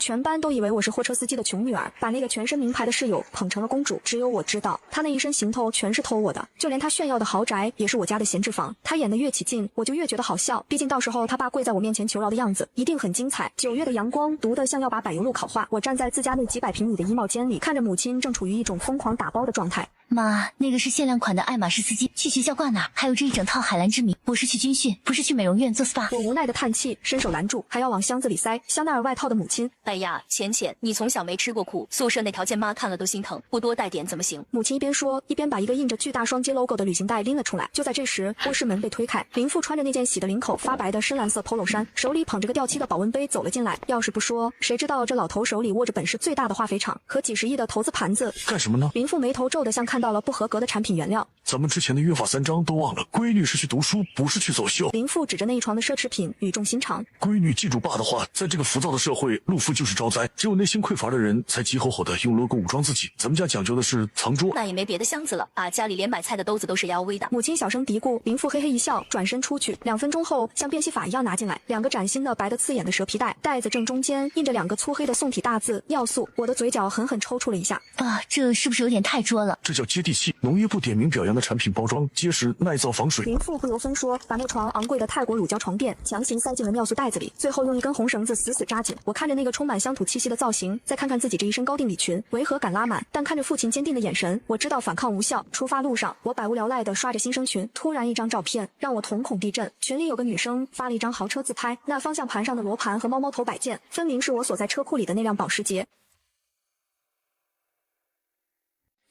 全班都以为我是货车司机的穷女儿，把那个全身名牌的室友捧成了公主。只有我知道，她那一身行头全是偷我的，就连她炫耀的豪宅也是我家的闲置房。她演得越起劲，我就越觉得好笑。毕竟到时候她爸跪在我面前求饶的样子，一定很精彩。9月的阳光毒得像要把柏油路烤化。我站在自家那几百平米的衣帽间里，看着母亲正处于一种疯狂打包的状态。妈，那个是限量款的爱马仕丝巾，去学校挂哪？还有这一整套海蓝之谜，不是去军训，不是去美容院做 SPA。我无奈的叹气，伸手拦住还要往箱子里塞香奈儿外套的母亲。哎呀，浅浅，你从小没吃过苦，宿舍那条件妈看了都心疼，不多带点怎么行？母亲一边说，一边把一个印着巨大双击 logo 的旅行袋拎了出来。就在这时，卧室门被推开，林父穿着那件洗得领口发白的深蓝色 polo 衫，手里捧着个掉漆的保温杯走了进来。要是不说，谁知道这老头手里握着本市最大的化肥厂和几十亿的投资盘子。干什么呢？林父眉头皱得像看到了不合格的产品原料。咱们之前的约法3章都忘了，闺女是去读书，不是去走秀。林父指着那一床的奢侈品，语重心长。闺女记住爸的话，在这个浮躁的社会，路夫就是招灾，只有内心匮乏的人才急吼吼的用 logo 武装自己。咱们家讲究的是藏桌，那也没别的箱子了啊，家里连买菜的兜子都是 LV 的。母亲小声嘀咕，林父嘿嘿一笑，转身出去。2分钟后，像变戏法一样拿进来2个崭新的白的刺眼的蛇皮袋，袋子正中间印着2个粗黑的宋体大字尿素。我的嘴角狠狠抽搐了一下。啊，这是不是有点太作了？这叫接地气。农业部点名表扬的产品包装结实耐造防水。林父不由分说，把那床昂贵的泰国乳胶床垫强行塞进了尿素袋子里，最后用一根红绳子死死扎紧。我看着那个充满乡土气息的造型，再看看自己这一身高定礼裙，为何敢拉满？但看着父亲坚定的眼神，我知道反抗无效。出发路上，我百无聊赖地刷着新生群，突然一张照片让我瞳孔地震。群里有个女生发了一张豪车自拍，那方向盘上的罗盘和猫猫头摆件，分明是我锁在车库里的那辆保时捷。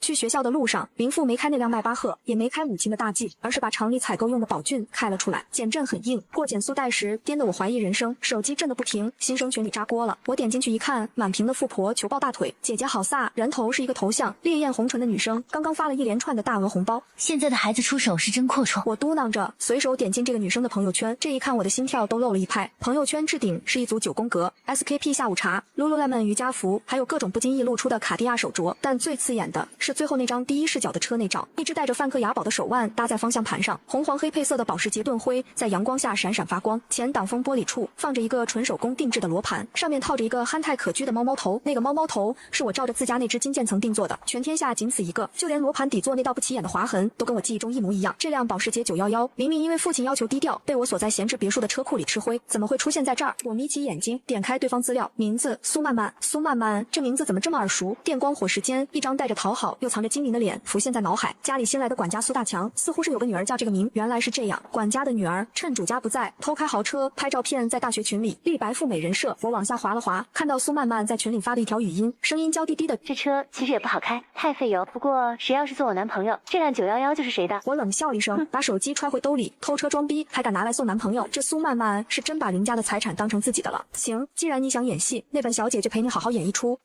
去学校的路上，林父没开那辆迈巴赫，也没开母亲的大 G， 而是把厂里采购用的宝骏开了出来。减震很硬，过减速带时颠得我怀疑人生，手机震得不停。新生群里炸锅了，我点进去一看，满屏的富婆求抱大腿，姐姐好飒，人头是一个头像，烈焰红唇的女生刚刚发了一连串的大额红包。现在的孩子出手是真阔绰。我嘟囔着，随手点进这个女生的朋友圈，这一看我的心跳都漏了一拍。朋友圈置顶是一组9宫格、SKP 下午茶、Lululemon 瑜伽服，还有各种不经意露出的卡地亚手镯。但最刺眼的是最后那张第一视角的车内照，一只戴着梵克雅宝的手腕搭在方向盘上，红黄黑配色的保时捷盾徽在阳光下闪闪发光，前挡风玻璃处放着一个纯手工定制的罗盘，上面套着一个憨态可掬的猫猫头，那个猫猫头是我照着自家那只金渐层定做的，全天下仅此一个，就连罗盘底座那道不起眼的划痕都跟我记忆中一模一样。这辆保时捷911明明因为父亲要求低调，被我锁在闲置别墅的车库里吃灰，怎么会出现在这儿？我眯起眼睛点开对方资料，名字苏曼曼。苏曼曼这名字怎么这么耳熟？电光火石间，一张带着讨好又藏着精灵的脸浮现在脑海。家里新来的管家苏大强似乎是有个女儿叫这个名，原来是这样。管家的女儿趁主家不在，偷开豪车拍照片，在大学群里立白富美人设。我往下滑了滑，看到苏曼曼在群里发了一条语音，声音娇滴滴的：这车其实也不好开，太费油，不过谁要是做我男朋友，这辆911就是谁的。我冷笑一声，把手机揣回兜里，偷车装逼还敢拿来送男朋友，这苏曼曼是真把邻家的财产当成自己的了。行，既然你想演戏，那本小姐就陪你好好演一出。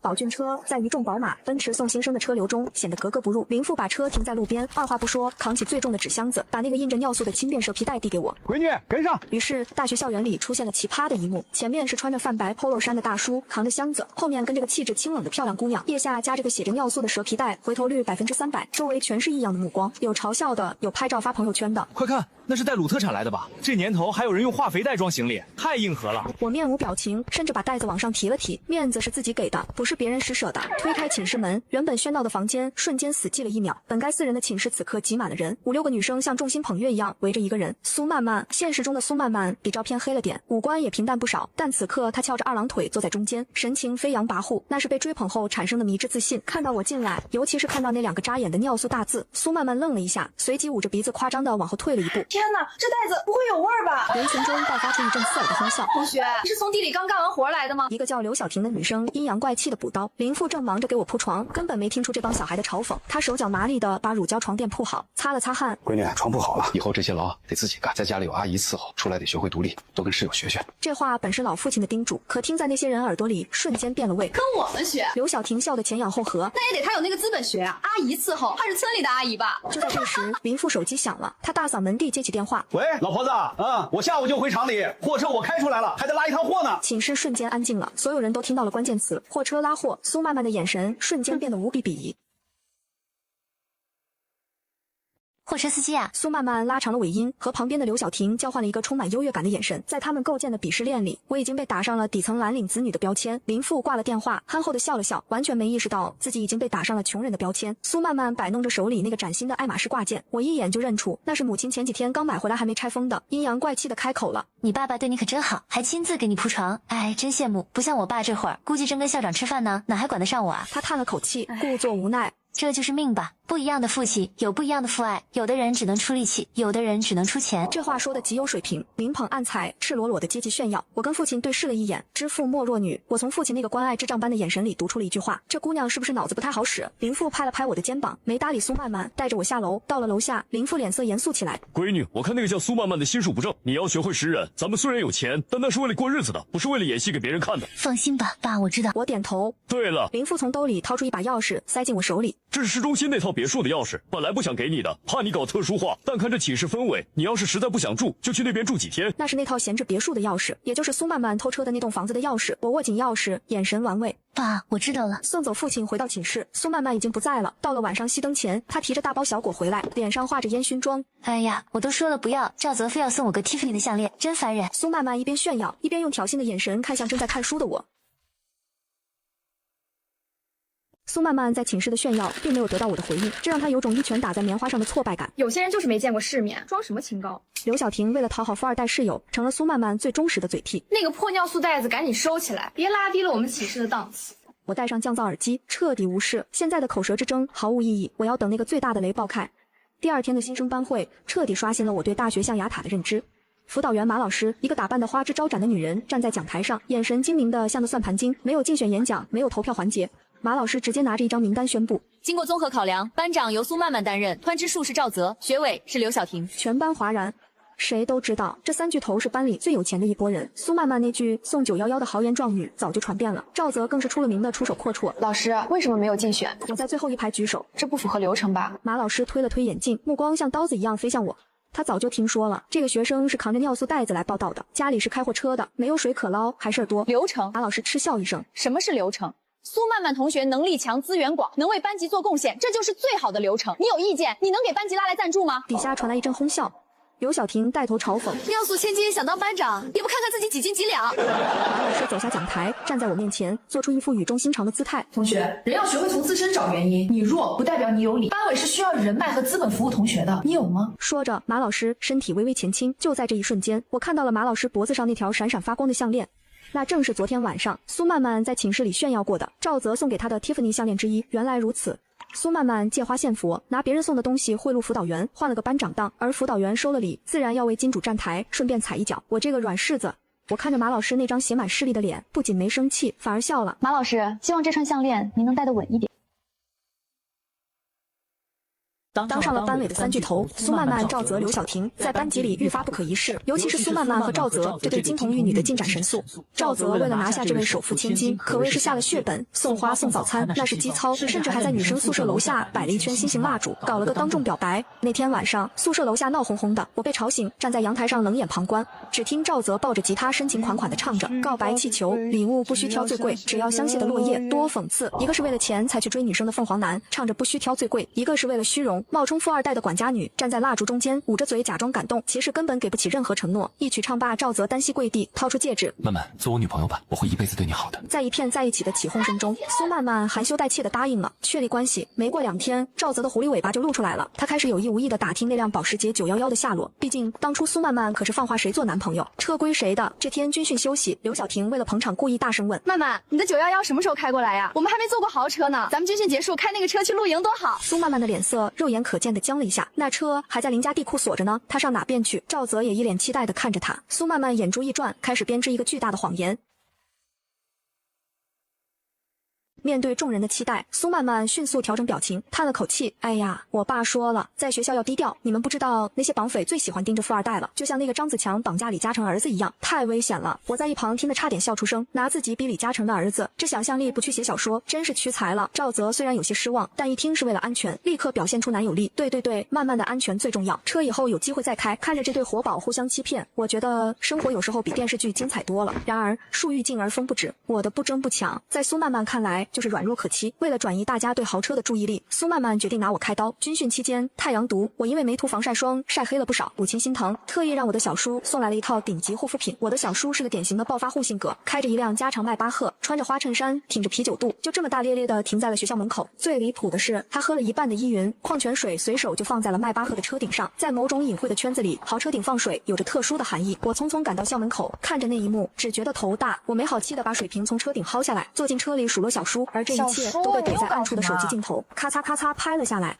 宝骏车在一众宝马、奔驰送新生的车流中显得格格不入。林父把车停在路边，二话不说扛起最重的纸箱子，把那个印着尿素的轻便蛇皮袋递给我。闺女，跟上！于是大学校园里出现了奇葩的一幕：前面是穿着泛白 polo 衫的大叔扛着箱子，后面跟着个气质清冷的漂亮姑娘，腋下夹着个写着尿素的蛇皮袋，回头率300%，周围全是异样的目光，有嘲笑的，有拍照发朋友圈的。快看，那是带鲁特产来的吧？这年头还有人用化肥袋装行李，太硬核了。我面无表情，甚至把袋子往上提了提，面子是自己给的，不是别人施舍的。推开寝室门，原本喧闹的房间瞬间死寂了1秒。本该4人的寝室此刻挤满了人，5、6个女生像众星捧月一样围着一个人。苏曼曼，现实中的苏曼曼比照片黑了点，五官也平淡不少，但此刻她翘着2郎腿坐在中间，神情飞扬跋扈，那是被追捧后产生的迷之自信。看到我进来，尤其是看到那2个扎眼的尿素大字，苏曼曼愣了一下，随即捂着鼻子夸张地往后退了一步。天哪，这袋子不会有味儿吧？人群中爆发出一阵刺耳的哄笑。同学，你是从地里刚干完活来的吗？一个叫刘晓婷的女生阴阳怪气的补刀，林父正忙着给我铺床，根本没听出这帮小孩的嘲讽。他手脚麻利的把乳胶床垫铺好，擦了擦汗。闺女，床铺好了，以后这些牢得自己干，在家里有阿姨伺候，出来得学会独立，多跟室友学学。这话本是老父亲的叮嘱，可听在那些人耳朵里，瞬间变了味。跟我们学？刘晓婷笑得前仰后合。那也得他有那个资本学啊！阿姨伺候，她是村里的阿姨吧？就在这时，林父手机响了，他大嗓门地接起电话：“喂，老婆子，我下午就回厂里，货车我开出来了，还得拉一趟货呢。”寝室瞬间安静了，所有人都听到了关键词：货车拉货。苏曼曼的眼神瞬间变得无比鄙夷。货车司机啊。苏曼曼拉长了尾音，和旁边的刘晓婷交换了一个充满优越感的眼神。在他们构建的鄙视链里，我已经被打上了底层蓝领子女的标签。林父挂了电话，憨厚的笑了笑，完全没意识到自己已经被打上了穷人的标签。苏曼曼摆弄着手里那个崭新的爱马仕挂件，我一眼就认出那是母亲前几天刚买回来还没拆封的，阴阳怪气的开口了：“你爸爸对你可真好，还亲自给你铺床。哎，真羡慕，不像我爸这会儿，估计正跟校长吃饭呢，哪还管得上我啊？”他叹了口气，故作无奈。这就是命吧，不一样的父亲有不一样的父爱，有的人只能出力气，有的人只能出钱。这话说的极有水平，明捧暗踩，赤裸裸的阶级炫耀。我跟父亲对视了一眼，知父莫若女。我从父亲那个关爱智障般的眼神里读出了一句话：这姑娘是不是脑子不太好使？林父拍了拍我的肩膀，没搭理苏曼曼，带着我下楼。到了楼下，林父脸色严肃起来：闺女，我看那个叫苏曼曼的心术不正，你要学会识人。咱们虽然有钱，但那是为了过日子的，不是为了演戏给别人看的。放心吧，爸，我知道。我点头。对了，林父从兜里掏出一把钥匙，塞进我手里。这是市中心那套别墅的钥匙，本来不想给你的，怕你搞特殊化，但看这寝室氛围，你要是实在不想住，就去那边住几天。那是那套闲置别墅的钥匙，也就是苏曼曼偷车的那栋房子的钥匙。我握紧钥匙，眼神玩味。爸，我知道了。送走父亲回到寝室，苏曼曼已经不在了。到了晚上熄灯前，她提着大包小裹回来，脸上画着烟熏妆。哎呀，我都说了不要，赵泽非要送我个 Tiffany 的项链，真烦人。苏曼曼一边炫耀，一边用挑衅的眼神看向正在看书的我。苏曼曼在寝室的炫耀并没有得到我的回应，这让她有种一拳打在棉花上的挫败感。有些人就是没见过世面，装什么清高？刘晓婷为了讨好富二代室友，成了苏曼曼最忠实的嘴替。那个破尿素袋子赶紧收起来，别拉低了我们寝室的档次。我戴上降噪耳机，彻底无视现在的口舌之争，毫无意义。我要等那个最大的雷爆开。第二天的新生班会彻底刷新了我对大学象牙塔的认知。辅导员马老师，一个打扮得花枝招展的女人，站在讲台上，眼神精明的像个算盘精。没有竞选演讲，没有投票环节，马老师直接拿着一张名单宣布：经过综合考量，班长由苏曼曼担任，团支书是赵泽，学委是刘晓婷。全班哗然。谁都知道这三巨头是班里最有钱的一拨人。苏曼曼那句送911的豪言壮语早就传遍了，赵泽更是出了名的出手阔绰。老师，为什么没有竞选？我在最后一排举手，这不符合流程吧？马老师推了推眼镜，目光像刀子一样飞向我。他早就听说了，这个学生是扛着尿素袋子来报道的，家里是开货车的，没有水可捞，还事儿多。流程？马老师嗤笑一声：什么是流程？苏曼曼同学能力强，资源广，能为班级做贡献，这就是最好的流程。你有意见？你能给班级拉来赞助吗？底下传来一阵哄笑。刘晓婷带头嘲讽：尿素千金想当班长，也不看看自己几斤几两。马老师走下讲台，站在我面前，做出一副语重心长的姿态。同学，人要学会从自身找原因，你弱不代表你有理。班委是需要人脉和资本服务同学的，你有吗？说着，马老师身体微微前倾。就在这一瞬间，我看到了马老师脖子上那条闪闪发光的项链。那正是昨天晚上苏曼曼在寝室里炫耀过的赵泽送给她的 Tiffany 项链之一。原来如此。苏曼曼借花献佛，拿别人送的东西贿赂辅导员，换了个班长当，而辅导员收了礼，自然要为金主站台，顺便踩一脚。我这个软柿子。我看着马老师那张写满势力的脸，不仅没生气，反而笑了。马老师，希望这串项链您能戴得稳一点。当上了班委的三巨头，苏曼曼、赵泽、刘晓婷在班级里愈发不可一世，尤其是苏曼曼和赵泽这对金童玉女的进展神速。赵泽为了拿下这位首富千金，可谓是下了血本，送花送早餐那是基操，甚至还在女生宿舍楼下摆了一圈心形蜡烛，搞了个当众表白。那天晚上宿舍楼下闹哄哄的，我被吵醒，站在阳台上冷眼旁观，只听赵泽抱着吉他深情款款地唱着告白气球，礼物不需挑最贵，只要香榭的落叶，多讽刺。一个是为了钱才去追女生的凤凰男，唱着不需挑最贵；一个是为了虚荣，冒充富二代的管家女，站在蜡烛中间捂着嘴假装感动，其实根本给不起任何承诺。一曲唱罢，赵泽单膝跪地，掏出戒指：曼曼，做我女朋友吧，我会一辈子对你好的。在一片在一起的起哄声中，苏曼曼含羞带怯的答应了，确立关系。没过2天，赵泽的狐狸尾巴就露出来了，他开始有意无意的打听那辆保时捷911的下落，毕竟当初苏曼曼可是放话谁做男朋友，车归谁的。这天军训休息，刘晓婷为了捧场故意大声问：曼曼，你的911什么时候开过来呀？我们还没坐过豪车呢，咱们军训结束开那个车去露营多好。苏曼曼的脸色肉眼可见的僵了一下，那车还在邻家地库锁着呢，他上哪便去？赵泽也一脸期待地看着他。苏曼曼眼珠一转，开始编织一个巨大的谎言。面对众人的期待，苏曼曼迅速调整表情，叹了口气：哎呀，我爸说了，在学校要低调，你们不知道那些绑匪最喜欢盯着富二代了，就像那个张子强绑架李嘉诚儿子一样，太危险了。我在一旁听得差点笑出声，拿自己比李嘉诚的儿子，这想象力不去写小说，真是屈才了。赵泽虽然有些失望，但一听是为了安全，立刻表现出男友力。对，曼曼的安全最重要，车以后有机会再开。看着这对活宝互相欺骗，我觉得生活有时候比电视剧精彩多了。然而树欲静而风不止，我的不争不抢，在苏曼曼看来就是软弱可欺。为了转移大家对豪车的注意力，苏曼曼决定拿我开刀。军训期间太阳毒，我因为没涂防晒霜晒黑了不少，母亲心疼，特意让我的小叔送来了一套顶级护肤品。我的小叔是个典型的暴发户性格，开着一辆加长迈巴赫，穿着花衬衫，挺着啤酒肚，就这么大咧咧的停在了学校门口。最离谱的是，他喝了一半的依云矿泉水，随手就放在了迈巴赫的车顶上。在某种隐晦的圈子里，豪车顶放水有着特殊的含义。我匆匆赶到校门口，看着那一幕，只觉得头大。我没好气的把水瓶从车顶薅下来，坐进车里数落小叔，而这一切都被躲在暗处的手机镜头咔嚓咔嚓拍了下来。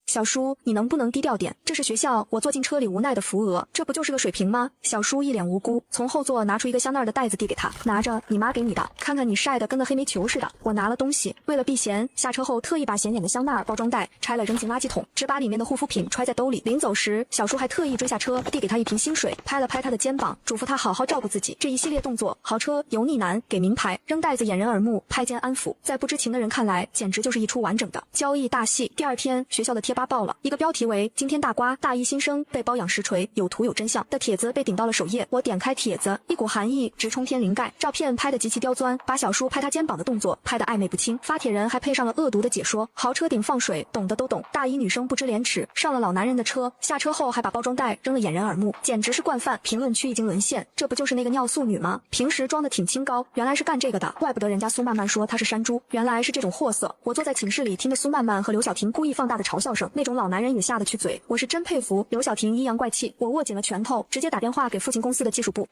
小叔，你能不能低调点？这是学校。我坐进车里无奈的扶额，这不就是个水瓶吗？小叔一脸无辜，从后座拿出一个香奈儿的袋子递给他，拿着，你妈给你的，看看你晒得跟个黑煤球似的。我拿了东西，为了避嫌，下车后特意把显眼的香奈儿包装袋拆了扔进垃圾桶，只把里面的护肤品揣在兜里。临走时，小叔还特意追下车，递给他一瓶新水，拍了拍他的肩膀，嘱咐他好好照顾自己。这一系列动作，豪车、油腻男、给名牌、扔袋子掩人耳目、拍肩安抚，在不知情的人看来，简直就是一出完整的交易大戏。第二天，学校的贴吧爆了，一个标题为今天大瓜大一新生被包养实锤，有图有真相的帖子被顶到了首页。我点开帖子，一股寒意直冲天灵盖，照片拍得极其刁钻，把小叔拍他肩膀的动作拍得暧昧不清。发帖人还配上了恶毒的解说，豪车顶放水，懂的都懂，大一女生不知廉耻，上了老男人的车，下车后还把包装袋扔了掩人耳目，简直是惯犯。评论区已经沦陷，这不就是那个尿素女吗？平时装的挺清高，原来是干这个的，怪不得人家苏曼曼说她是山猪，原来是这种货色。我坐在寝室里，听着苏曼曼和刘晓婷故意放大的嘲笑声，那种老男人也下得去嘴。我是真佩服刘晓婷阴阳怪气，我握紧了拳头，直接打电话给父亲公司的技术部。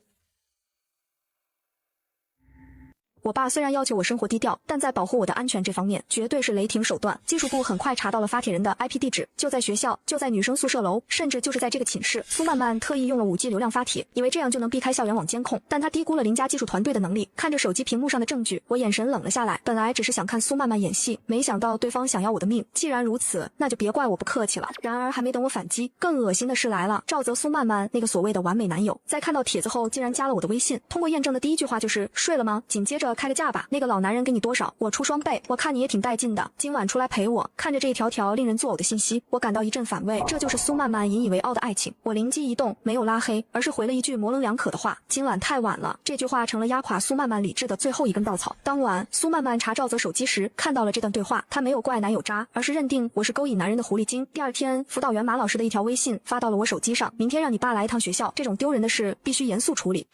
我爸虽然要求我生活低调，但在保护我的安全这方面绝对是雷霆手段。技术部很快查到了发帖人的 IP 地址，就在学校，就在女生宿舍楼，甚至就是在这个寝室。苏曼曼特意用了5G 流量发帖，以为这样就能避开校园网监控，但他低估了邻家技术团队的能力。看着手机屏幕上的证据，我眼神冷了下来。本来只是想看苏曼曼演戏，没想到对方想要我的命。既然如此，那就别怪我不客气了。然而还没等我反击，更恶心的事来了，赵泽苏曼曼那个所谓的完美男友，在看到帖子后竟然加了我的微信，通过验证的第一句话就是睡了吗？紧接着开个价吧，那个老男人给你多少？我出双倍，我看你也挺带劲的，今晚出来陪我。看着这一条条令人作呕的信息，我感到一阵反胃，这就是苏曼曼引以为傲的爱情。我灵机一动，没有拉黑，而是回了一句模棱两可的话：今晚太晚了。这句话成了压垮苏曼曼理智的最后一根稻草。当晚，苏曼曼查赵泽手机时看到了这段对话，她没有怪男友渣，而是认定我是勾引男人的狐狸精。第二天，辅导员马老师的一条微信发到了我手机上：明天让你爸来一趟学校，这种丢人的事必须严肃处理。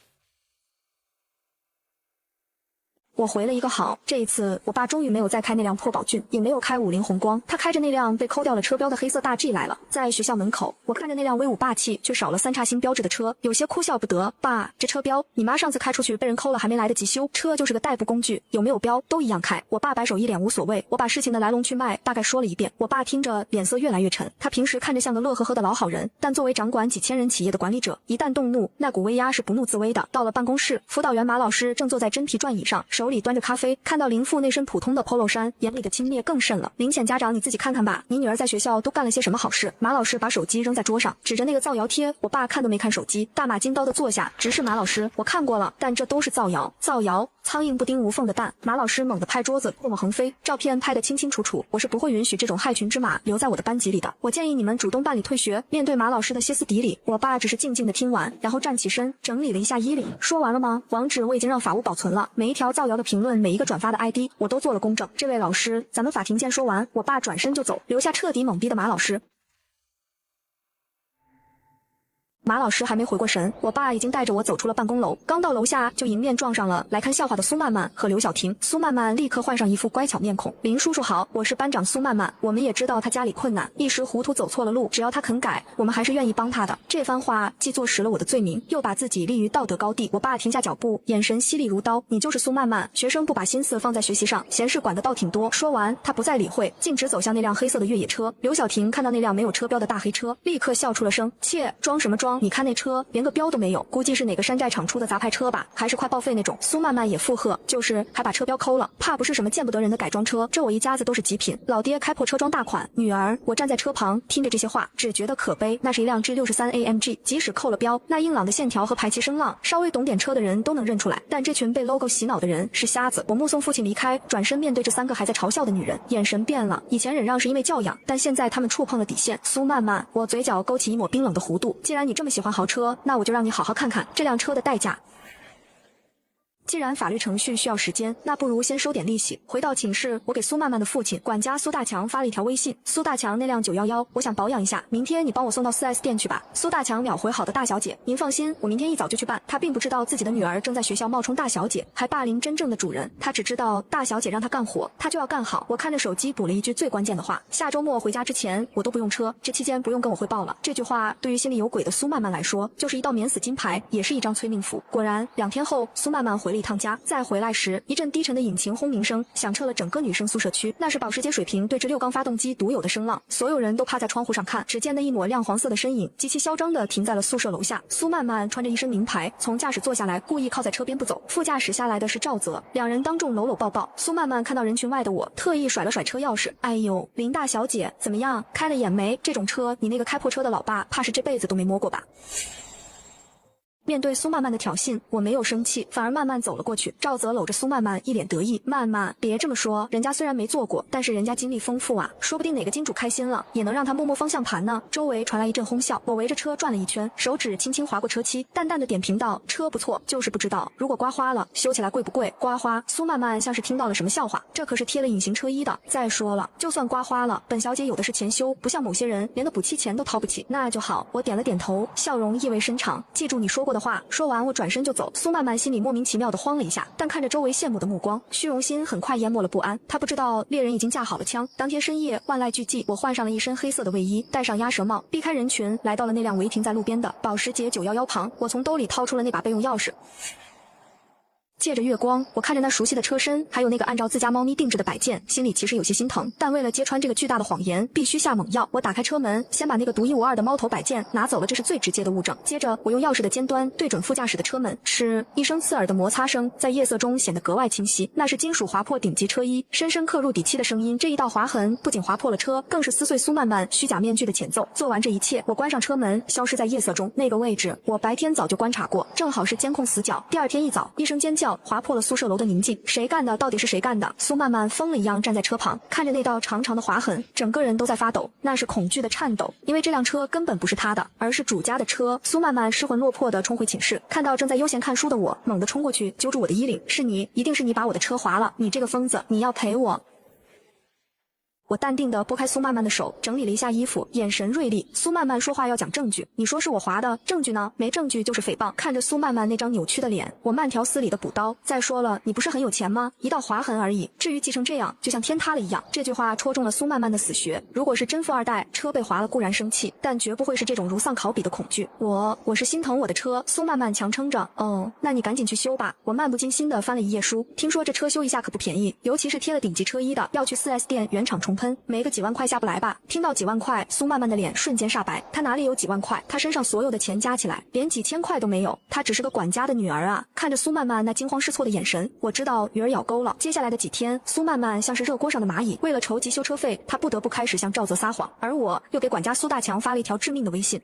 我回了一个好，这一次我爸终于没有再开那辆破宝骏，也没有开50宏光，他开着那辆被抠掉了车标的黑色大 G 来了。在学校门口，我看着那辆威武霸气却少了3叉星标志的车，有些哭笑不得。爸，这车标你妈上次开出去被人抠了，还没来得及修，车就是个代步工具，有没有标都一样开。我爸摆手一脸无所谓，我把事情的来龙去脉大概说了一遍。我爸听着脸色越来越沉，他平时看着像个乐呵呵的老好人，但作为掌管几千人企业的管理者，一旦动怒，那股威压是不怒自威的。到了办公室，辅导员马老师正坐在真皮转椅上，手里端着咖啡，看到林父那身普通的 polo 衫，眼里的轻蔑更甚了。林浅家长，你自己看看吧，你女儿在学校都干了些什么好事？马老师把手机扔在桌上，指着那个造谣贴。我爸看都没看手机，大马金刀的坐下，直视马老师。我看过了，但这都是造谣，造谣。苍蝇不叮无缝的蛋。马老师猛地拍桌子，唾沫横飞，照片拍得清清楚楚。我是不会允许这种害群之马留在我的班级里的。我建议你们主动办理退学。面对马老师的歇斯底里，我爸只是静静的听完，然后站起身，整理了一下衣领。说完了吗？网址我已经让法务保存了，每一条造谣的评论，每一个转发的 ID， 我都做了公证。这位老师，咱们法庭见。说完，我爸转身就走，留下彻底懵逼的马老师。马老师还没回过神，我爸已经带着我走出了办公楼。刚到楼下，就迎面撞上了来看笑话的苏曼曼和刘晓婷。苏曼曼立刻换上一副乖巧面孔：“林叔叔好，我是班长苏曼曼。我们也知道他家里困难，一时糊涂走错了路，只要他肯改，我们还是愿意帮他的。”这番话既坐实了我的罪名，又把自己立于道德高地。我爸停下脚步，眼神犀利如刀：“你就是苏曼曼，学生不把心思放在学习上，闲事管得倒挺多。”说完，他不再理会，径直走向那辆黑色的越野车。刘晓婷看到那辆没有车标的大黑车，立刻笑出了声：“切，装什么装？你看那车连个标都没有，估计是哪个山寨厂出的杂牌车吧，还是快报废那种。”苏曼曼也附和，就是还把车标抠了，怕不是什么见不得人的改装车，这我一家子都是极品，老爹开破车装大款，女儿。我站在车旁听着这些话，只觉得可悲。那是一辆 G63 AMG， 即使扣了标，那硬朗的线条和排气声浪，稍微懂点车的人都能认出来，但这群被 logo 洗脑的人是瞎子。我目送父亲离开，转身面对这3个还在嘲笑的女人，眼神变了。以前忍让是因为教养，但现在他们触碰了底线。苏曼曼，我嘴角勾起一抹冰冷的弧度，既然你这么喜欢豪车，那我就让你好好看看这辆车的代价。既然法律程序需要时间，那不如先收点利息。回到寝室，我给苏曼曼的父亲管家苏大强发了一条微信：苏大强，那辆911，我想保养一下，明天你帮我送到 4S 店去吧。苏大强秒回：好的，大小姐，您放心，我明天一早就去办。他并不知道自己的女儿正在学校冒充大小姐，还霸凌真正的主人。他只知道大小姐让他干活，他就要干好。我看着手机补了一句最关键的话：下周末回家之前我都不用车，这期间不用跟我汇报了。这句话对于心里有鬼的苏曼曼来说，就是一道免死金牌，也是一张催命符。果然，2天后，苏曼曼回了一趟家，再回来时，一阵低沉的引擎轰鸣声响彻了整个女生宿舍区，那是保时捷水平对峙6缸发动机独有的声浪。所有人都趴在窗户上看，只见那一抹亮黄色的身影极其嚣张地停在了宿舍楼下。苏曼曼穿着一身名牌，从驾驶坐下来，故意靠在车边不走。副驾驶下来的是赵泽，两人当众搂搂抱抱。苏曼曼看到人群外的我，特意甩了甩车钥匙：“哎呦，林大小姐，怎么样？开了眼没？这种车，你那个开破车的老爸，怕是这辈子都没摸过吧？”面对苏曼曼的挑衅，我没有生气，反而慢慢走了过去。赵泽搂着苏曼曼，一脸得意：“曼曼，别这么说，人家虽然没做过，但是人家经历丰富啊，说不定哪个金主开心了，也能让他摸摸方向盘呢。”周围传来一阵哄笑，我围着车转了一圈，手指轻轻划过车漆，淡淡的点评道：“车不错，就是不知道如果刮花了，修起来贵不贵？”刮花？苏曼曼像是听到了什么笑话，这可是贴了隐形车衣的。再说了，就算刮花了，本小姐有的是钱修，不像某些人连个补漆钱都掏不起。那就好，我点了点头，笑容意味深长。记住你说过的话。说完，我转身就走。苏曼曼心里莫名其妙的慌了一下，但看着周围羡慕的目光，虚荣心很快淹没了不安。她不知道猎人已经架好了枪。当天深夜，万籁俱寂，我换上了一身黑色的卫衣，戴上鸭舌帽，避开人群，来到了那辆违停在路边的保时捷911旁。我从兜里掏出了那把备用钥匙。借着月光，我看着那熟悉的车身，还有那个按照自家猫咪定制的摆件，心里其实有些心疼。但为了揭穿这个巨大的谎言，必须下猛药。我打开车门，先把那个独一无二的猫头摆件拿走了，这是最直接的物证。接着，我用钥匙的尖端对准副驾驶的车门，嗤，一声刺耳的摩擦声在夜色中显得格外清晰。那是金属划破顶级车衣，深深刻入底漆的声音。这一道划痕不仅划破了车，更是撕碎苏曼曼虚假面具的前奏。做完这一切，我关上车门，消失在夜色中。那个位置，我白天早就观察过，正好是监控死角。第二天一早，一声尖叫划破了宿舍楼的宁静。谁干的？到底是谁干的？苏曼曼疯了一样站在车旁，看着那道长长的划痕，整个人都在发抖，那是恐惧的颤抖，因为这辆车根本不是他的，而是主家的车。苏曼曼失魂落魄地冲回寝室，看到正在悠闲看书的我，猛地冲过去揪住我的衣领：“是你，一定是你把我的车划了，你这个疯子，你要赔我！”我淡定地拨开苏曼曼的手，整理了一下衣服，眼神锐利。苏曼曼说话要讲证据，你说是我划的，证据呢？没证据就是诽谤。看着苏曼曼那张扭曲的脸，我慢条斯理地补刀：再说了，你不是很有钱吗？一道划痕而已，至于记成这样，就像天塌了一样。这句话戳中了苏曼曼的死穴。如果是真富二代，车被划了固然生气，但绝不会是这种如丧考妣的恐惧。我是心疼我的车。苏曼曼强撑着：“哦，那你赶紧去修吧。”我漫不经心地翻了一页书，听说这车修一下可不便宜，尤其是贴了顶级车衣的，要去 4S 店原厂重喷，没个几万块下不来吧？听到几万块，苏曼曼的脸瞬间煞白。她哪里有几万块？她身上所有的钱加起来，连几千块都没有。她只是个管家的女儿啊！看着苏曼曼那惊慌失措的眼神，我知道鱼儿咬钩了。接下来的几天，苏曼曼像是热锅上的蚂蚁，为了筹集修车费，她不得不开始向赵泽撒谎，而我又给管家苏大强发了一条致命的微信。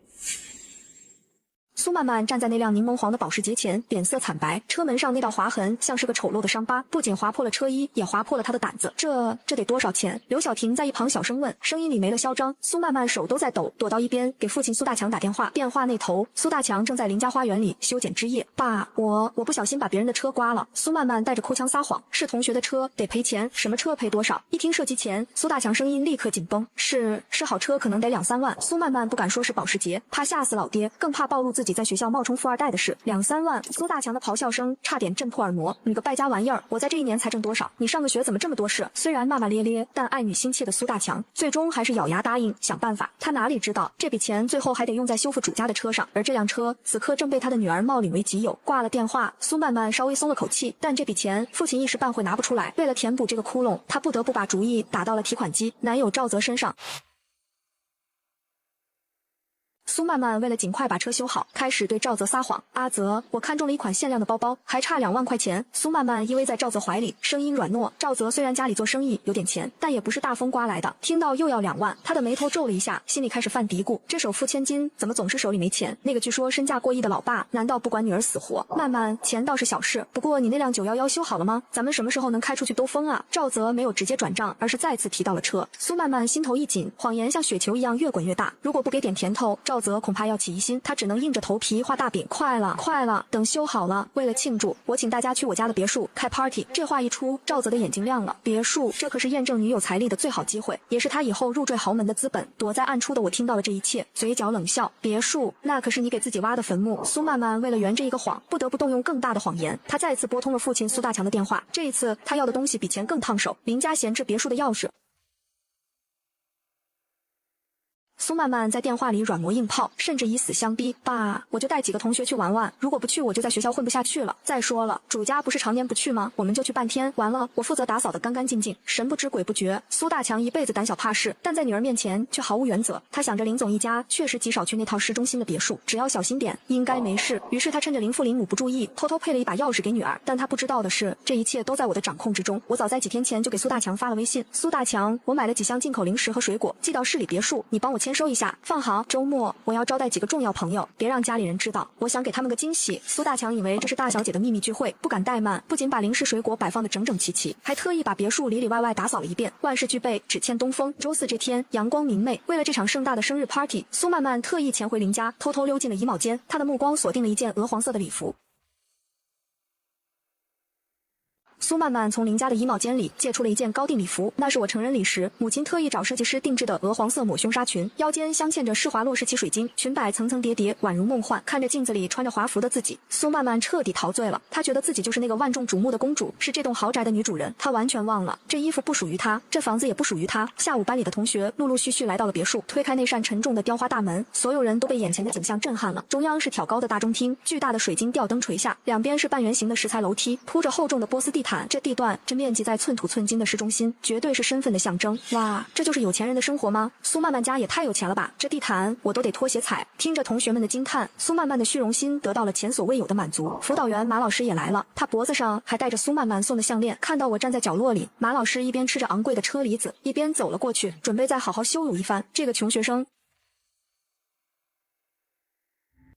苏曼曼站在那辆柠檬黄的保时捷前，脸色惨白，车门上那道划痕像是个丑陋的伤疤，不仅划破了车衣，也划破了他的胆子。这得多少钱？刘晓婷在一旁小声问，声音里没了嚣张。苏曼曼手都在抖，躲到一边给父亲苏大强打电话。电话那头，苏大强正在林家花园里修剪枝叶。爸，我不小心把别人的车刮了。苏曼曼带着哭腔撒谎，是同学的车，得赔钱。什么车赔多少？一听涉及钱，苏大强声音立刻紧绷。是好车，可能得2-3万。苏曼曼不敢说是保时捷，怕吓死老爹，更怕暴露自己在学校冒充富二代的事。2-3万，苏大强的咆哮声差点震破耳膜。你个败家玩意儿，我在这1年才挣多少？你上个学怎么这么多事？虽然骂骂咧咧，但爱女心切的苏大强最终还是咬牙答应想办法。他哪里知道这笔钱最后还得用在修复主家的车上，而这辆车此刻正被他的女儿冒领为己有。挂了电话，苏曼曼稍微松了口气，但这笔钱父亲一时半会拿不出来。为了填补这个窟窿，他不得不把主意打到了提款机男友赵泽身上。苏曼曼为了尽快把车修好，开始对赵泽撒谎：“阿泽，我看中了一款限量的包包，还差2万块钱。”苏曼曼依偎在赵泽怀里，声音软糯。赵泽虽然家里做生意有点钱，但也不是大风刮来的。听到又要2万，他的眉头皱了一下，心里开始犯嘀咕：这首富千金怎么总是手里没钱？那个据说身价过亿的老爸，难道不管女儿死活？曼曼，钱倒是小事，不过你那辆911修好了吗？咱们什么时候能开出去兜风啊？赵泽没有直接转账，而是再次提到了车。苏曼曼心头一紧，谎言像雪球一样越滚越大。如果不给点甜头，赵泽恐怕要起疑心，他只能硬着头皮画大饼。快了，快了，等修好了，为了庆祝，我请大家去我家的别墅开 party。这话一出，赵泽的眼睛亮了。别墅，这可是验证女友财力的最好机会，也是他以后入赘豪门的资本。躲在暗处的我听到了这一切，嘴角冷笑。别墅，那可是你给自己挖的坟墓。苏曼曼为了圆这一个谎，不得不动用更大的谎言。他再次拨通了父亲苏大强的电话，这一次他要的东西比钱更烫手，林家闲置别墅的钥匙。苏曼曼在电话里软磨硬泡，甚至以死相逼。爸，我就带几个同学去玩玩，如果不去我就在学校混不下去了。再说了，主家不是常年不去吗？我们就去半天，完了我负责打扫得干干净净。神不知鬼不觉，苏大强一辈子胆小怕事，但在女儿面前却毫无原则。他想着林总一家确实极少去那套市中心的别墅，只要小心点应该没事。于是他趁着林父林母不注意，偷偷配了一把钥匙给女儿。但他不知道的是，这一切都在我的掌控之中。我早在几天前就给苏大强发了微信，苏大强，我买了几箱进口零食和水果，寄到市里别墅，你帮我签收一下，放好。周末我要招待几个重要朋友，别让家里人知道，我想给他们个惊喜。苏大强以为这是大小姐的秘密聚会，不敢怠慢，不仅把零食水果摆放得整整齐齐，还特意把别墅里里外外打扫了一遍，万事俱备，只欠东风。周四这天阳光明媚，为了这场盛大的生日 party， 苏曼曼特意潜回林家，偷偷溜进了衣帽间，她的目光锁定了一件鹅黄色的礼服。苏曼曼从林家的衣帽间里借出了一件高定礼服，那是我成人礼时母亲特意找设计师定制的鹅黄色抹胸纱裙，腰间镶嵌着施华洛世奇水晶，裙摆层层叠叠，宛如梦幻。看着镜子里穿着华服的自己，苏曼曼彻底陶醉了。她觉得自己就是那个万众瞩目的公主，是这栋豪宅的女主人。她完全忘了，这衣服不属于她，这房子也不属于她。下午班里的同学陆陆续续来到了别墅，推开那扇沉重的雕花大门，所有人都被眼前的景象震撼了。中央是挑高的大中厅，巨大的水晶吊灯垂下，两边是半圆形的石材楼梯，铺着厚重的波斯地毯。这地段，这面积在寸土寸金的市中心，绝对是身份的象征。哇，这就是有钱人的生活吗？苏曼曼家也太有钱了吧！这地毯我都得脱鞋踩。听着同学们的惊叹，苏曼曼的虚荣心得到了前所未有的满足。辅导员马老师也来了，他脖子上还戴着苏曼曼送的项链。看到我站在角落里，马老师一边吃着昂贵的车厘子，一边走了过去，准备再好好羞辱一番这个穷学生。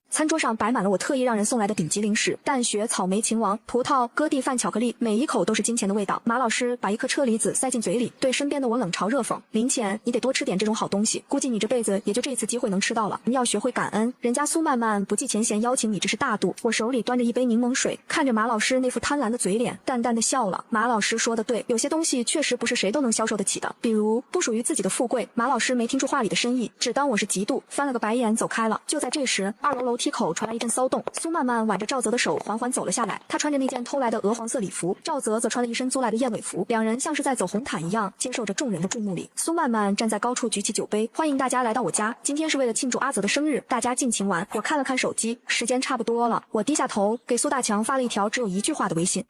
餐桌上摆满了我特意让人送来的顶级零食，蛋雪、草莓、秦王、葡萄、哥地饭、巧克力，每一口都是金钱的味道。马老师把一颗车厘子塞进嘴里，对身边的我冷嘲热讽：林浅，你得多吃点这种好东西，估计你这辈子也就这一次机会能吃到了。你要学会感恩，人家苏曼曼不计前嫌邀请你，这是大度。我手里端着一杯柠檬水，看着马老师那副贪婪的嘴脸，淡淡的笑了。马老师说的对，有些东西确实不是谁都能销售得起的，比如不属于自己的富贵。马老师没听出话里的深意，只当我是嫉妒，翻了个白眼走开了。就在这时，2楼楼梯口传来一阵骚动，苏曼曼挽着赵泽的手缓缓走了下来。她穿着那件偷来的鹅黄色礼服，赵泽则穿了一身租来的燕尾服，两人像是在走红毯一样，接受着众人的注目礼。苏曼曼站在高处举起酒杯，欢迎大家来到我家，今天是为了庆祝阿泽的生日，大家尽情玩。我看了看手机，时间差不多了，我低下头给苏大强发了一条只有一句话的微信。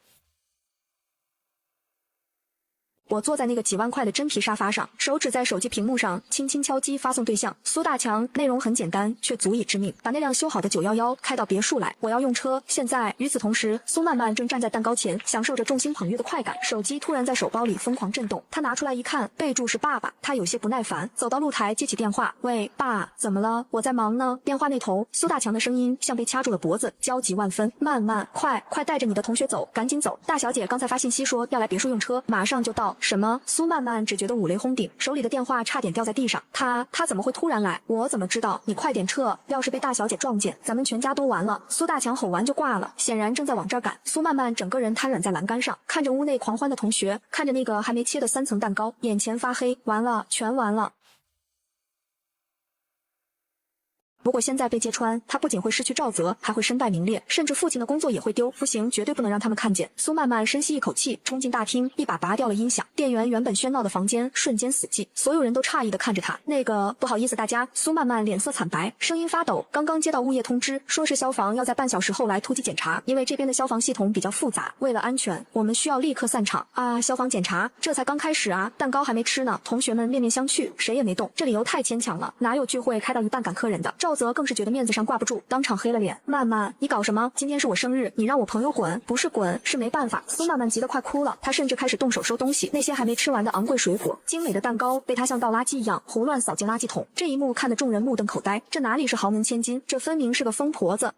我坐在那个几万块的真皮沙发上，手指在手机屏幕上轻轻敲击发送对象。苏大强，内容很简单，却足以致命。把那辆修好的911开到别墅来，我要用车。现在，与此同时，苏曼曼正站在蛋糕前，享受着众星捧月的快感。手机突然在手包里疯狂震动，她拿出来一看，备注是爸爸。她有些不耐烦，走到露台接起电话：“喂，爸，怎么了？我在忙呢。”电话那头，苏大强的声音像被掐住了脖子，焦急万分：“曼曼，快带着你的同学走，赶紧走！大小姐刚才发信息说要来别墅用车，马上就到。”什么？苏曼曼只觉得五雷轰顶，手里的电话差点掉在地上。他怎么会突然来？我怎么知道？你快点撤！要是被大小姐撞见，咱们全家都完了。苏大强吼完就挂了，显然正在往这儿赶。苏曼曼整个人瘫软在栏杆上，看着屋内狂欢的同学，看着那个还没切的3层蛋糕，眼前发黑，完了，全完了。如果现在被揭穿，他不仅会失去赵泽，还会身败名裂，甚至父亲的工作也会丢。不行，绝对不能让他们看见。苏曼曼深吸一口气，冲进大厅，一把拔掉了音响。店员原本喧闹的房间瞬间死寂，所有人都诧异地看着他。不好意思大家。苏曼曼脸色惨白，声音发抖。刚刚接到物业通知，说是消防要在半小时后来突击检查，因为这边的消防系统比较复杂，为了安全，我们需要立刻散场。啊，消防检查这才刚开始啊，蛋糕还没吃呢。同学们面面相觑，谁也没动。这理由太牵强了，哪有聚会开到一半赶客人的？赵泽更是觉得面子上挂不住，当场黑了脸。曼曼，你搞什么？今天是我生日，你让我朋友滚？不是滚，是没办法。苏曼曼急得快哭了，她甚至开始动手收东西，那些还没吃完的昂贵水果、精美的蛋糕被她像倒垃圾一样胡乱扫进垃圾桶。这一幕看得众人目瞪口呆，这哪里是豪门千金，这分明是个疯婆子。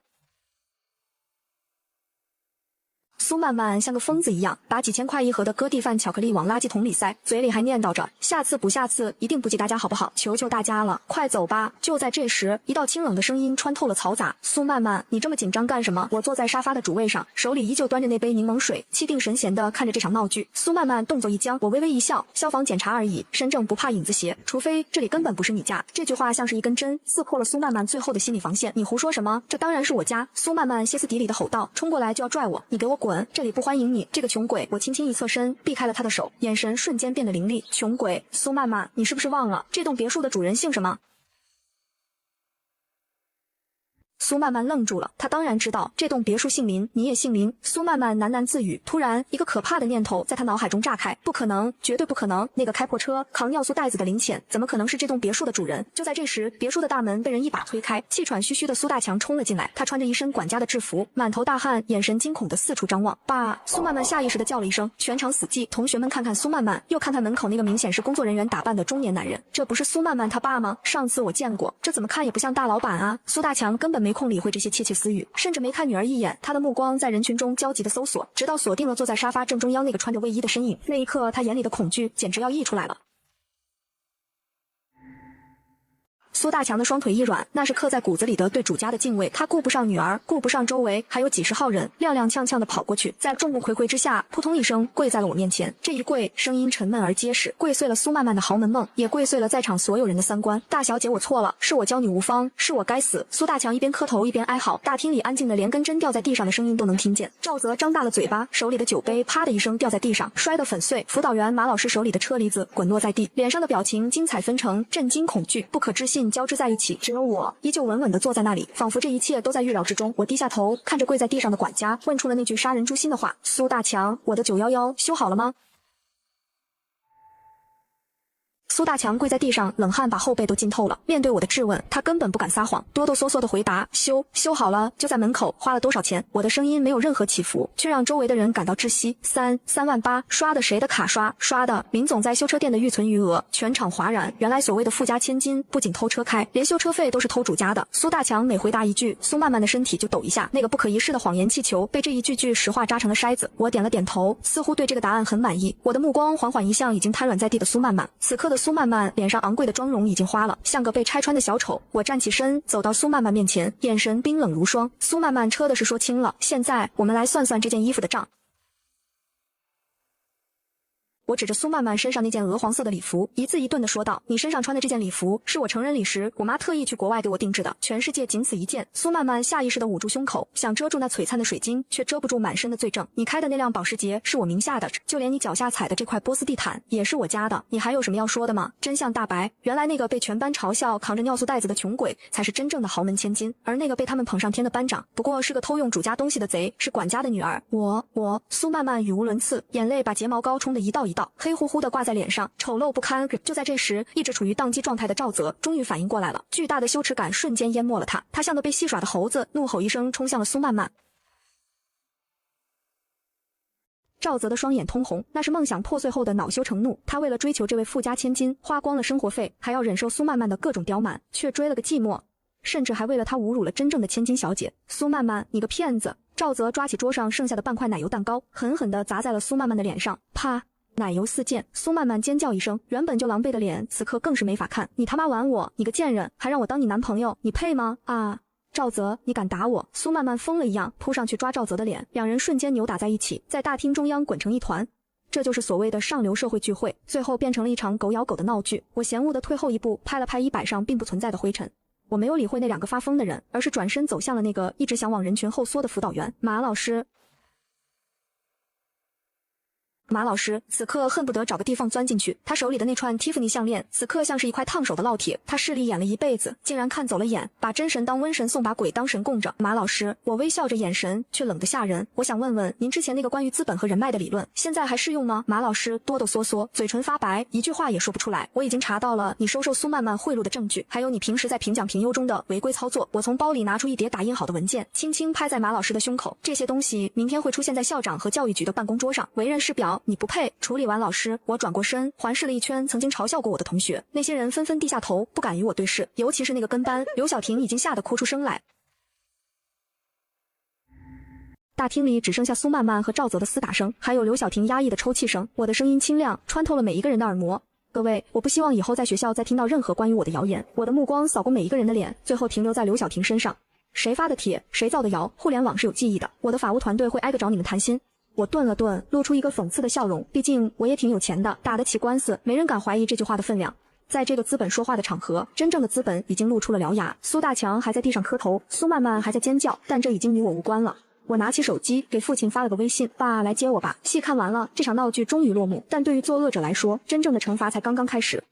苏曼曼像个疯子一样，把几千块一盒的割地饭巧克力往垃圾桶里塞，嘴里还念叨着下次补下次，一定不记大家好不好？求求大家了，快走吧！就在这时，一道清冷的声音穿透了嘈杂。苏曼曼，你这么紧张干什么？我坐在沙发的主位上，手里依旧端着那杯柠檬水，气定神闲地看着这场闹剧。苏曼曼动作一僵，我微微一笑，消防检查而已，身正不怕影子斜，除非这里根本不是你家。这句话像是一根针，刺破了苏曼曼最后的心理防线。你胡说什么？这当然是我家！苏曼曼歇斯底里的吼道，冲过来就要拽我，你给我滚！这里不欢迎你，这个穷鬼！我轻轻一侧身，避开了他的手，眼神瞬间变得凌厉。穷鬼，苏曼曼，你是不是忘了这栋别墅的主人姓什么？苏曼曼愣住了，她当然知道这栋别墅姓林，你也姓林。苏曼曼喃喃自语，突然一个可怕的念头在她脑海中炸开，不可能，绝对不可能！那个开破车扛尿素袋子的林浅，怎么可能是这栋别墅的主人？就在这时，别墅的大门被人一把推开，气喘吁吁的苏大强冲了进来，他穿着一身管家的制服，满头大汗，眼神惊恐的四处张望。爸！苏曼曼下意识的叫了一声，全场死寂。同学们看看苏曼曼，又看看门口那个明显是工作人员打扮的中年男人，这不是苏曼曼他爸吗？上次我见过，这怎么看也不像大老板啊！苏大强根本没空理会这些窃窃私语，甚至没看女儿一眼，他的目光在人群中焦急地搜索，直到锁定了坐在沙发正中央那个穿着卫衣的身影。那一刻，他眼里的恐惧简直要溢出来了。苏大强的双腿一软，那是刻在骨子里的对主家的敬畏。他顾不上女儿，顾不上周围还有几十号人，踉踉跄跄地跑过去，在众目睽睽之下，扑通一声跪在了我面前。这一跪，声音沉闷而结实，跪碎了苏曼曼的豪门梦，也跪碎了在场所有人的三观。大小姐，我错了，是我教你无方，是我该死。苏大强一边磕头一边哀嚎，大厅里安静的连根针掉在地上的声音都能听见。赵泽张大了嘴巴，手里的酒杯啪的一声掉在地上，摔得粉碎。辅导员马老师手里的车厘子滚落在地，脸上的表情精彩纷呈，震惊、恐惧、不可置信交织在一起。只有我依旧稳稳地坐在那里，仿佛这一切都在预料之中。我低下头看着跪在地上的管家，问出了那句杀人诛心的话：苏大强，我的911修好了吗？苏大强跪在地上，冷汗把后背都浸透了。面对我的质问，他根本不敢撒谎，哆哆嗦嗦地回答：修好了，就在门口，花了多少钱？我的声音没有任何起伏，却让周围的人感到窒息。3万8，刷的谁的卡刷？刷的林总在修车店的预存余额。全场哗然，原来所谓的富家千金不仅偷车开，连修车费都是偷主家的。苏大强每回答一句，苏曼曼的身体就抖一下，那个不可一世的谎言气球被这一句句实话扎成了筛子。我点了点头，似乎对这个答案很满意。我的目光缓缓移向已经瘫软在地的苏曼曼，此刻的苏曼曼脸上昂贵的妆容已经花了，像个被拆穿的小丑。我站起身，走到苏曼曼面前，眼神冰冷如霜。苏曼曼车的事说清了，现在我们来算算这件衣服的账。我指着苏曼曼身上那件鹅黄色的礼服，一字一顿地说道：“你身上穿的这件礼服是我成人礼时，我妈特意去国外给我定制的，全世界仅此一件。”苏曼曼下意识地捂住胸口，想遮住那璀璨的水晶，却遮不住满身的罪证。你开的那辆保时捷是我名下的，就连你脚下踩的这块波斯地毯也是我家的。你还有什么要说的吗？真相大白，原来那个被全班嘲笑扛着尿素袋子的穷鬼，才是真正的豪门千金，而那个被他们捧上天的班长，不过是个偷用主家东西的贼，是管家的女儿。苏曼曼语无伦次，眼泪把睫毛膏冲得一道一道，黑乎乎的挂在脸上，丑陋不堪。就在这时，一直处于宕机状态的赵泽终于反应过来了，巨大的羞耻感瞬间淹没了他，他像个被戏耍的猴子，怒吼一声冲向了苏曼曼。赵泽的双眼通红，那是梦想破碎后的恼羞成怒。他为了追求这位富家千金，花光了生活费，还要忍受苏曼曼的各种刁蛮，却追了个寂寞，甚至还为了他侮辱了真正的千金小姐。苏曼曼，你个骗子！赵泽抓起桌上剩下的半块奶油蛋糕，狠狠地砸在了苏曼曼的脸上，啪！奶油四溅，苏曼曼尖叫一声，原本就狼狈的脸此刻更是没法看。你他妈玩我，你个贱人，还让我当你男朋友，你配吗？啊！赵泽，你敢打我！苏曼曼疯了一样扑上去抓赵泽的脸，两人瞬间扭打在一起，在大厅中央滚成一团。这就是所谓的上流社会聚会，最后变成了一场狗咬狗的闹剧。我嫌恶地退后一步，拍了拍衣摆上并不存在的灰尘。我没有理会那两个发疯的人，而是转身走向了那个一直想往人群后缩的辅导员马老师。马老师此刻恨不得找个地缝钻进去，他手里的那串蒂芙尼项链此刻像是一块烫手的烙铁，他势利演了一辈子，竟然看走了眼，把真神当瘟神送，把鬼当神供着。马老师，我微笑着，眼神却冷得吓人。我想问问您之前那个关于资本和人脉的理论，现在还适用吗？马老师哆哆嗦嗦，嘴唇发白，一句话也说不出来。我已经查到了你收受苏曼曼贿赂的证据，还有你平时在评奖评优中的违规操作。我从包里拿出一叠打印好的文件，轻轻拍在马老师的胸口。这些东西明天会出现在校长和教育局的办公桌上。为人师表，你不配。处理完老师，我转过身，环视了一圈曾经嘲笑过我的同学，那些人纷纷低下头，不敢与我对视，尤其是那个跟班刘晓婷，已经吓得哭出声来。大厅里只剩下苏曼曼和赵泽的厮打声，还有刘晓婷压抑的抽泣声。我的声音清亮，穿透了每一个人的耳膜。各位，我不希望以后在学校再听到任何关于我的谣言。我的目光扫过每一个人的脸，最后停留在刘晓婷身上。谁发的帖，谁造的谣，互联网是有记忆的。我的法务团队会挨个找你们谈心。我顿了顿，露出一个讽刺的笑容。毕竟我也挺有钱的，打得起官司，没人敢怀疑这句话的分量。在这个资本说话的场合，真正的资本已经露出了獠牙。苏大强还在地上磕头，苏曼曼还在尖叫，但这已经与我无关了。我拿起手机给父亲发了个微信，爸，来接我吧。戏看完了，这场闹剧终于落幕，但对于作恶者来说，真正的惩罚才刚刚开始。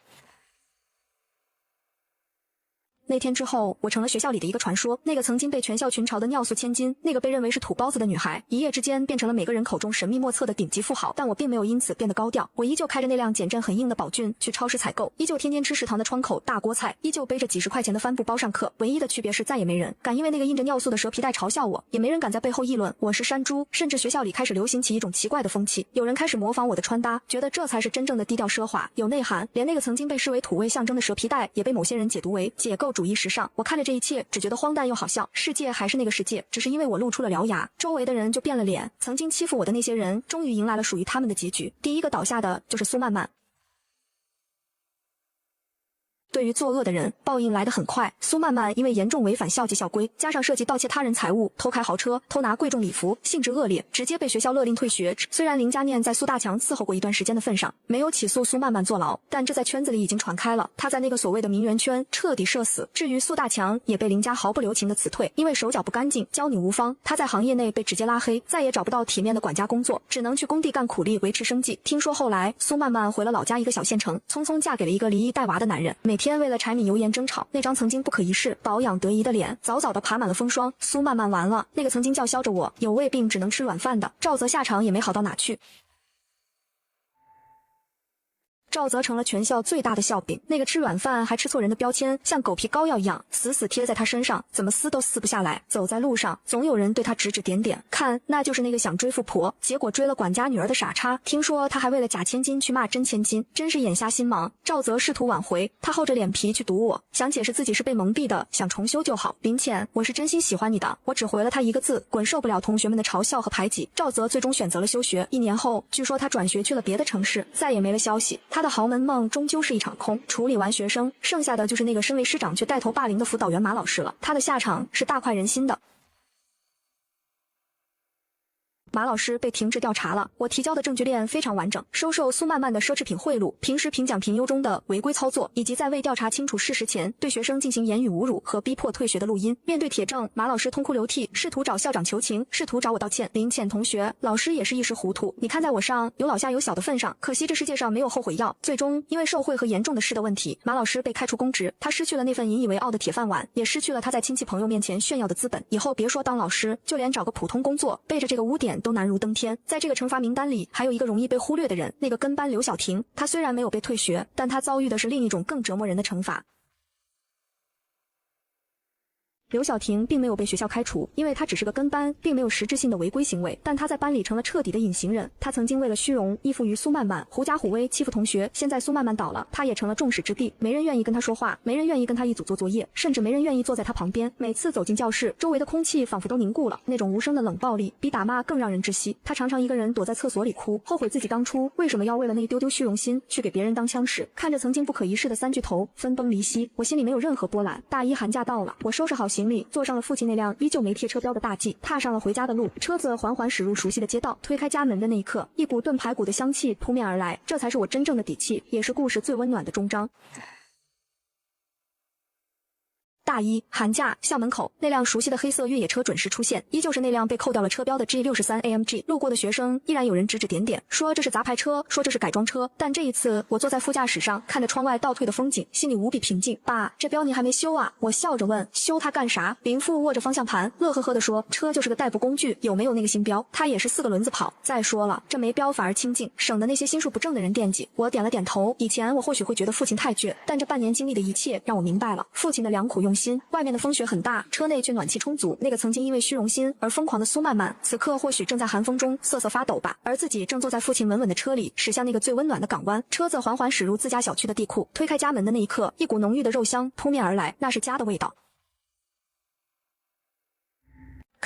那天之后，我成了学校里的一个传说，那个曾经被全校群嘲的尿素千金，那个被认为是土包子的女孩，一夜之间变成了每个人口中神秘莫测的顶级富豪。但我并没有因此变得高调，我依旧开着那辆减震很硬的宝骏去超市采购，依旧天天吃食堂的窗口大锅菜，依旧背着几十块钱的帆布包上课。唯一的区别是，再也没人敢因为那个印着尿素的蛇皮袋嘲笑我，也没人敢在背后议论我是山猪。甚至学校里开始流行起一种奇怪的风气，有人开始模仿我的穿搭，觉得这才是真正的低调奢华，有内涵。连那个曾经被视为土味象征的蛇皮袋，也被某些人解读为解构主义时尚。我看着这一切，只觉得荒诞又好笑。世界还是那个世界，只是因为我露出了獠牙，周围的人就变了脸。曾经欺负我的那些人，终于迎来了属于他们的结局。第一个倒下的就是苏曼曼。对于作恶的人，报应来得很快。苏曼曼因为严重违反校纪校规，加上涉及盗窃他人财物、偷开豪车、偷拿贵重礼服，性质恶劣，直接被学校勒令退学。虽然林佳念在苏大强伺候过一段时间的份上，没有起诉苏曼曼坐牢，但这在圈子里已经传开了。他在那个所谓的名媛圈彻底社死。至于苏大强，也被林家毫不留情的辞退，因为手脚不干净，教女无方。他在行业内被直接拉黑，再也找不到体面的管家工作，只能去工地干苦力维持生计。听说后来苏曼曼回了老家一个小县城，匆匆嫁给了一个离异带娃的男人，每天为了柴米油盐争吵，那张曾经不可一世、保养得宜的脸早早的爬满了风霜。苏曼曼完了，那个曾经叫嚣着我有胃病只能吃软饭的赵泽下场也没好到哪去。赵泽成了全校最大的笑柄，那个吃软饭还吃错人的标签像狗皮膏药一样死死贴在他身上，怎么撕都撕不下来。走在路上，总有人对他指指点点，看那就是那个想追富婆，结果追了管家女儿的傻叉。听说他还为了假千金去骂真千金，真是眼瞎心盲。赵泽试图挽回，他厚着脸皮去堵我，想解释自己是被蒙蔽的，想重修就好。林浅，我是真心喜欢你的。我只回了他一个字，滚，受不了同学们的嘲笑和排挤。赵泽最终选择了休学，1年后，据说他转学去了别的城市，再也没了消息。他的豪门梦终究是一场空，处理完学生，剩下的就是那个身为师长却带头霸凌的辅导员马老师了。他的下场是大快人心的。马老师被停职调查了，我提交的证据链非常完整，收受苏曼曼的奢侈品贿赂，平时评奖评优中的违规操作，以及在未调查清楚事实前对学生进行言语侮辱和逼迫退学的录音。面对铁证，马老师痛哭流涕，试图找校长求情，试图找我道歉。林浅同学，老师也是一时糊涂，你看在我上有老下有小的份上，可惜这世界上没有后悔药。最终因为受贿和严重的事的问题，马老师被开除公职，他失去了那份引以为傲的铁饭碗，也失去了他在亲戚朋友面前炫耀的资本。以后别说当老师，就连找个普通工作，背着这个污点都难如登天。在这个惩罚名单里，还有一个容易被忽略的人，那个跟班刘晓婷。她虽然没有被退学，但她遭遇的是另一种更折磨人的惩罚。刘晓婷并没有被学校开除，因为她只是个跟班，并没有实质性的违规行为，但她在班里成了彻底的隐形人。她曾经为了虚荣依附于苏曼曼，狐假虎威欺负同学，现在苏曼曼倒了，她也成了众矢之的，没人愿意跟她说话，没人愿意跟她一组做作业，甚至没人愿意坐在她旁边。每次走进教室，周围的空气仿佛都凝固了，那种无声的冷暴力比打骂更让人窒息。她常常一个人躲在厕所里哭，后悔自己当初为什么要为了那一丢丢虚荣心去给别人当枪使。看着曾经不可一世的3巨头分崩离析，我心里没有任何波澜。大一寒假到了，我收拾好行李，坐上了父亲那辆依旧没贴车标的大 G， 踏上了回家的路。车子缓缓驶入熟悉的街道，推开家门的那一刻，一股炖排骨的香气扑面而来，这才是我真正的底气，也是故事最温暖的终章。大一寒假，校门口那辆熟悉的黑色越野车准时出现，依旧是那辆被扣掉了车标的 G63 AMG。路过的学生依然有人指指点点，说这是杂牌车，说这是改装车。但这一次，我坐在副驾驶上，看着窗外倒退的风景，心里无比平静。爸，这标你还没修啊？我笑着问，修它干啥？林父握着方向盘，乐呵呵地说，车就是个代步工具，有没有那个新标？它也是4个轮子跑。再说了，这没标反而清静，省得那些心术不正的人惦记。我点了点头。以前我或许会觉得父亲太倔，但这半年经历的一切让我明白了父亲的良苦用心。外面的风雪很大，车内却暖气充足。那个曾经因为虚荣心而疯狂的苏曼曼，此刻或许正在寒风中瑟瑟发抖吧，而自己正坐在父亲稳稳的车里，驶向那个最温暖的港湾。车子缓缓驶入自家小区的地库，推开家门的那一刻，一股浓郁的肉香扑面而来，那是家的味道。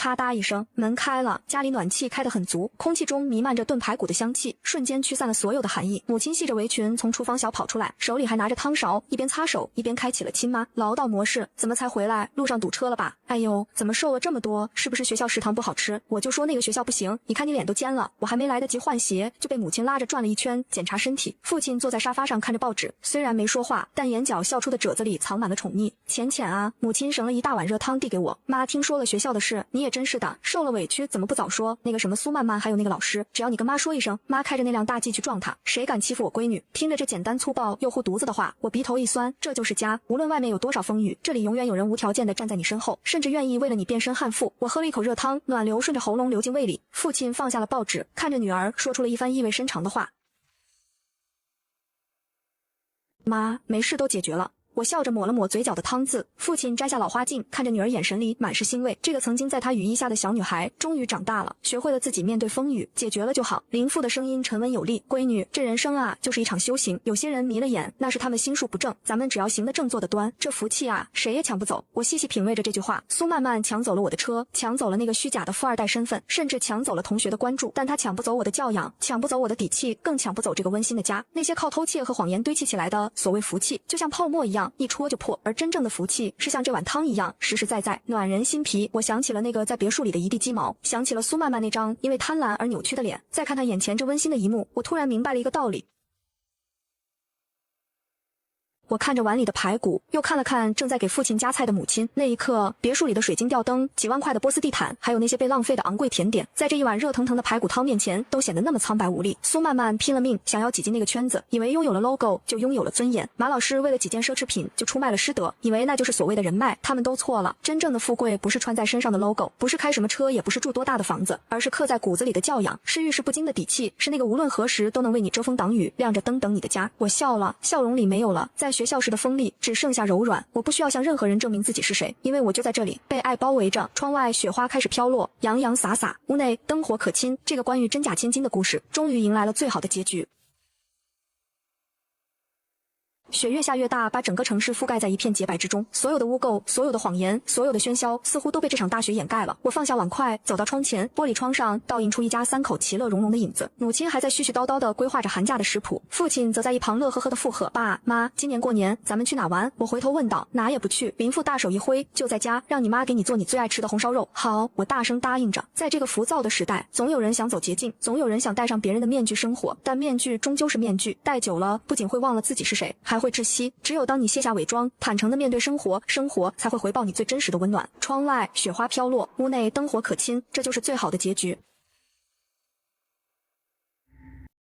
咔嗒一声，门开了，家里暖气开得很足，空气中弥漫着炖排骨的香气，瞬间驱散了所有的寒意。母亲系着围裙从厨房小跑出来，手里还拿着汤勺，一边擦手一边开启了亲妈唠叨模式。怎么才回来？路上堵车了吧？哎呦，怎么瘦了这么多？是不是学校食堂不好吃？我就说那个学校不行，你看你脸都尖了。我还没来得及换鞋，就被母亲拉着转了一圈检查身体。父亲坐在沙发上看着报纸，虽然没说话，但眼角笑出的褶子里藏满了宠溺。浅浅啊，母亲省了一大碗热汤递给我。妈，听说了学校的事，你也真是的，受了委屈怎么不早说？那个什么苏曼曼还有那个老师，只要你跟妈说一声，妈开着那辆大 G 去撞他，谁敢欺负我闺女？听着这简单粗暴又护犊子的话，我鼻头一酸，这就是家，无论外面有多少风雨，这里永远有人无条件的站在你身后，甚至愿意为了你变身悍妇。我喝了一口热汤，暖流顺着喉咙流进胃里。父亲放下了报纸，看着女儿说出了一番意味深长的话：妈，没事都解决了。我笑着抹了抹嘴角的汤渍，父亲摘下老花镜，看着女儿眼神里满是欣慰。这个曾经在他羽翼下的小女孩，终于长大了，学会了自己面对风雨，解决了就好。林父的声音沉稳有力：闺女，这人生啊，就是一场修行。有些人迷了眼，那是他们心术不正，咱们只要行得正，坐得端，这福气啊，谁也抢不走。我细细品味着这句话。苏曼曼抢走了我的车，抢走了那个虚假的富二代身份，甚至抢走了同学的关注，但他抢不走我的教养，抢不走我的底气，更抢不走这个温馨的家。那些靠偷窃和谎言堆砌起来的所谓福气，就像泡沫一样，一戳就破。而真正的福气是像这碗汤一样，实实在在，暖人心脾。我想起了那个在别墅里的一地鸡毛，想起了苏曼曼那张因为贪婪而扭曲的脸，再看看眼前这温馨的一幕，我突然明白了一个道理。我看着碗里的排骨，又看了看正在给父亲夹菜的母亲。那一刻，别墅里的水晶吊灯、几万块的波斯地毯，还有那些被浪费的昂贵甜点，在这一碗热腾腾的排骨汤面前，都显得那么苍白无力。苏曼曼拼了命想要挤进那个圈子，以为拥有了 logo 就拥有了尊严。马老师为了几件奢侈品就出卖了师德，以为那就是所谓的人脉。他们都错了，真正的富贵不是穿在身上的 logo， 不是开什么车，也不是住多大的房子，而是刻在骨子里的教养，是遇事不惊的底气，是那个无论何时都能为你遮风挡雨、亮着灯等你的家。我笑了，笑容里没有了在学校时的锋利，只剩下柔软。我不需要向任何人证明自己是谁，因为我就在这里，被爱包围着。窗外雪花开始飘落，洋洋洒洒，屋内灯火可亲。这个关于真假千金的故事，终于迎来了最好的结局。雪越下越大，把整个城市覆盖在一片洁白之中。所有的污垢，所有的谎言，所有的喧嚣，似乎都被这场大雪掩盖了。我放下碗筷，走到窗前，玻璃窗上倒映出一家三口其乐融融的影子。母亲还在絮絮叨叨地规划着寒假的食谱，父亲则在一旁乐呵呵地附和：爸妈，今年过年咱们去哪玩？我回头问道：哪也不去。林父大手一挥：就在家，让你妈给你做你最爱吃的红烧肉。好，我大声答应着。在这个浮躁的时代，总有人想走捷径，总有人想戴上别人的面具生活，但面具终究是面具，戴久了不仅会忘了自己是谁，还会窒息。只有当你卸下伪装，坦诚地面对生活，生活才会回报你最真实的温暖。窗外雪花飘落，屋内灯火可亲，这就是最好的结局。